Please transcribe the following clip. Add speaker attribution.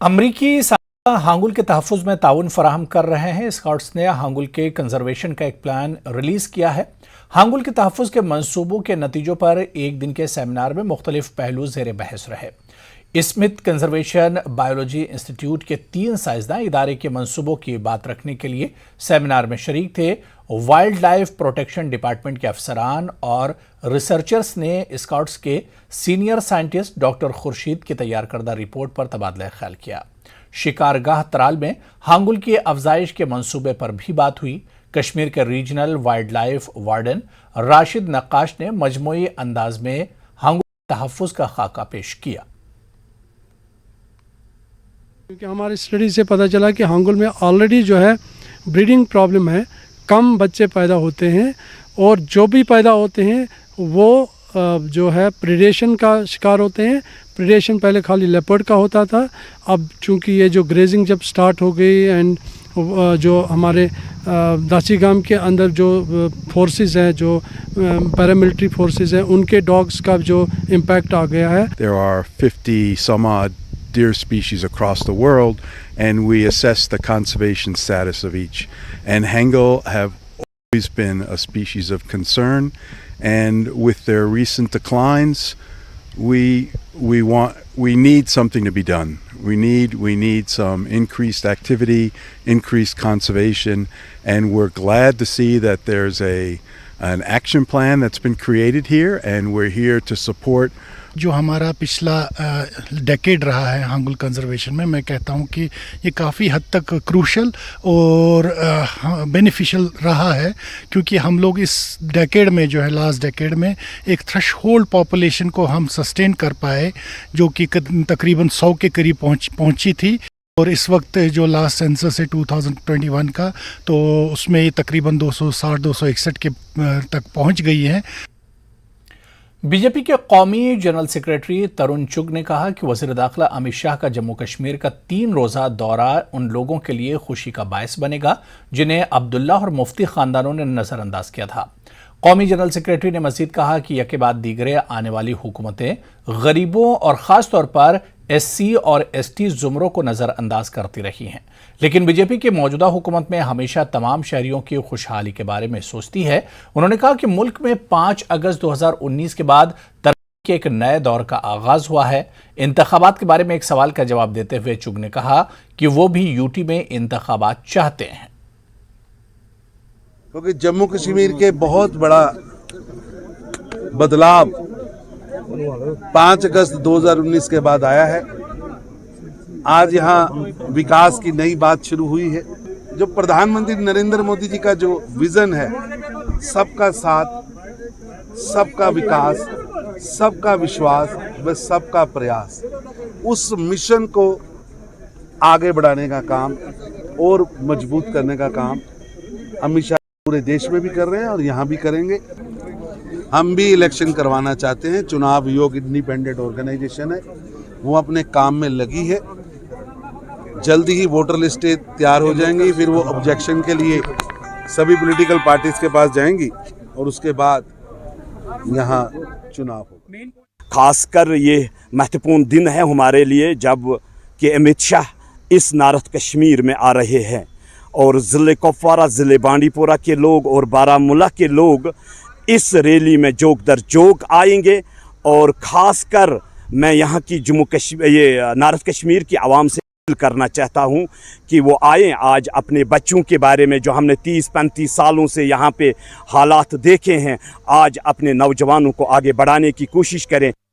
Speaker 1: अमरीकी हांगुल के तहफ़्फ़ुज़ में ताउन फराहम कर रहे हैं। स्काउट्स ने हांगुल के कंजर्वेशन का एक प्लान रिलीज़ किया है। हांगुल के तहफ़्फ़ुज़ के मंसूबों के नतीजों पर एक दिन के सेमिनार में मुख्तलिफ पहलू ज़ेर बहस रहे। स्मिथ कंजर्वेशन बायोलॉजी इंस्टीट्यूट के 3 साइंसदान इदारे के मंसूबों की बात रखने के लिए सेमिनार में शरीक थे। वाइल्ड लाइफ प्रोटेक्शन डिपार्टमेंट के अफसरान और रिसर्चर्स ने स्काउट्स के सीनियर साइंटिस्ट डॉक्टर खुर्शीद की तैयार करदा रिपोर्ट पर तबादला ख्याल किया। शिकारगाह तराल में हांगुल की अफजाइश के मंसूबे पर भी बात हुई। कश्मीर के regional wildlife warden Rashid Naqqash ने मजमूई अंदाज में हांगुल के तहफ़्फ़ुज़ का खाका पेश किया।
Speaker 2: क्योंकि हमारी स्टडी से पता चला कि हांगुल में ऑलरेडी जो है ब्रीडिंग प्रॉब्लम है, कम बच्चे पैदा होते हैं और जो भी पैदा होते हैं वो जो है प्रेडेशन का शिकार होते हैं। प्रेडेशन पहले खाली लेपर्ड का होता था, अब चूंकि ये जो ग्रेजिंग जब स्टार्ट हो गई एंड जो हमारे दासीगाम के अंदर जो फोर्सेस हैं, जो पैरामिलिट्री फोर्सेस हैं, उनके डॉग्स का जो इम्पैक्ट आ गया है।
Speaker 3: There are 50 some odd deer species across the world, and we assess the conservation status of each. And Hangul have always been a species of concern, and with their recent declines, we need something to be done. We need some increased activity, increased conservation, and we're glad to see that there's an action plan that's been created here, and we're here to support.
Speaker 4: जो हमारा पिछला decade रहा है hangul conservation में, मैं कहता हूँ कि ये काफ़ी हद तक क्रूशल और बेनिफिशियल रहा है, क्योंकि हम लोग इस डेकेड में जो है लास्ट डेकेड में एक थ्रेशहोल्ड पॉपुलेशन को हम सस्टेन कर पाए, जो कि तकरीबन 100 के करीब पहुँची थी। और इस वक्त जो लास्ट सेंसस है 2021 का, तो उसमें ये तकरीबन 260-261 के तक पहुँच गई है।
Speaker 1: बीजेपी के कौमी जनरल सेक्रेटरी तरुण चुग ने कहा कि वज़ीर दाखिला अमित शाह का जम्मू कश्मीर का 3 रोज़ा दौरा उन लोगों के लिए खुशी का बायस बनेगा जिन्हें अब्दुल्ला और मुफ्ती खानदानों ने नज़रअंदाज किया था। कौमी जनरल सेक्रेटरी ने मज़ीद कहा कि यके बाद दीगरे आने वाली हुकूमतें गरीबों और ख़ास तौर पर SC और ST ज़ुमरों को नज़रअंदाज करती रही हैं, लेकिन बीजेपी की मौजूदा हुकूमत में हमेशा तमाम शहरियों की खुशहाली के बारे में सोचती है। उन्होंने कहा कि मुल्क में 5 अगस्त 2019 के बाद तरक्की के एक नए दौर का आगाज हुआ है। इंतखाबात के बारे में एक सवाल का जवाब देते हुए चुग ने कहा कि वो भी यूटी में इंतखाबात चाहते हैं,
Speaker 5: क्योंकि जम्मू कश्मीर के बहुत बड़ा बदलाव 5 अगस्त 2019 के बाद आया है। आज यहाँ विकास की नई बात शुरू हुई है। जो प्रधानमंत्री नरेंद्र मोदी जी का जो विजन है, सबका साथ, सबका विकास, सबका विश्वास व सबका प्रयास, उस मिशन को आगे बढ़ाने का काम और मजबूत करने का काम अमित शाह पूरे देश में भी कर रहे हैं और यहाँ भी करेंगे। हम भी इलेक्शन करवाना चाहते हैं। चुनाव आयोग इंडिपेंडेंट ऑर्गेनाइजेशन है, वो अपने काम में लगी है। जल्दी ही वोटर लिस्टें तैयार हो जाएंगी, फिर वो ऑब्जेक्शन के लिए सभी पॉलिटिकल पार्टीज के पास जाएंगी और उसके बाद यहाँ चुनाव होगा।
Speaker 6: खासकर ये महत्वपूर्ण दिन है हमारे लिए जब कि अमित शाह इस नार्थ कश्मीर में आ रहे हैं और ज़िले कुपवारा, ज़िले बांडीपोरा के लोग और बारामूला के लोग इस रैली में जोग दर जोग आएंगे। और ख़ासकर मैं यहाँ की नार्थ कश्मीर की आवाम से अपील करना चाहता हूँ कि वो आएँ, आज अपने बच्चों के बारे में जो हमने 30-35 सालों से यहाँ पे हालात देखे हैं, आज अपने नौजवानों को आगे बढ़ाने की कोशिश करें।